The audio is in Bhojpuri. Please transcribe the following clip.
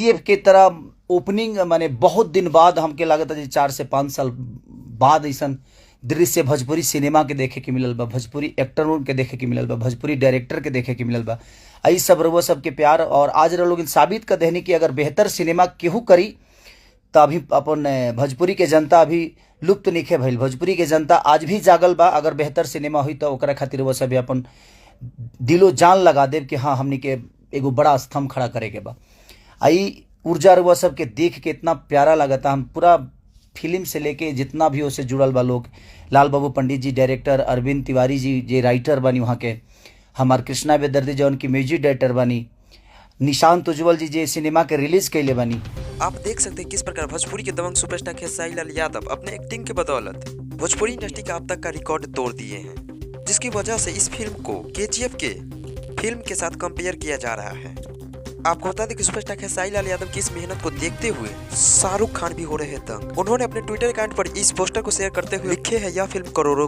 केजीएफ के तरह ओपनिंग माने बहुत दिन बाद हमके लागत है 4 से 5 साल बाद ऐसा दृश्य भोजपुरी सिनेमा के देखे के मिलल बा, भोजपुरी एक्टर के देखे के मिलल बा, भोजपुरी डायरेक्टर के देखे के मिलल बा। आई सब रउआ सबके प्यार और आज लोग साबित कर देनी कि अगर बेहतर सिनेमा केहू करी तो अभी अपन भोजपुरी के जनता अभी लुप्त नइखे भइल। भोजपुरी के जनता आज भी जागल बा। अगर बेहतर सिनेमा हुई तो ओकरा खातिर वो सब अपन दिलो जान लगा देव कि हाँ हमनी के एगो बड़ा स्तंभ खड़ा करे के बा। आई ऊर्जा रुआ सब के देख के इतना प्यारा लगता। हम पूरा फिल्म से लेके जितना भी उससे जुड़ल बा लोग, लाल बाबू पंडित जी डायरेक्टर, अरविंद तिवारी जी जे राइटर बानी वहाँ के, हमार कृष्णा बेदर्दी जो उनकी म्यूजिक डायरेक्टर बानी, निशांत उज्ज्वल जी जे सिनेमा के रिलीज कैले बानी। आप देख सकते हैं किस प्रकार भोजपुरी के दबंग सुपरस्टार खेसारी लाल यादव अपने एक्टिंग के बदौलत भोजपुरी इंडस्ट्री का अब तक का रिकॉर्ड तोड़ दिए हैं, जिसकी वजह से इस फिल्म को केजीएफ के फिल्म के साथ कंपेयर किया जा रहा है। आपको बता दें कि सुपरस्टार खेसारी लाल यादव की इस मेहनत को देखते हुए शाहरुख खान भी हो रहे हैं तंग। उन्होंने अपने ट्विटर अकाउंट पर इस पोस्टर को शेयर करते हुए लिखे हैं, यह फिल्म करोड़ों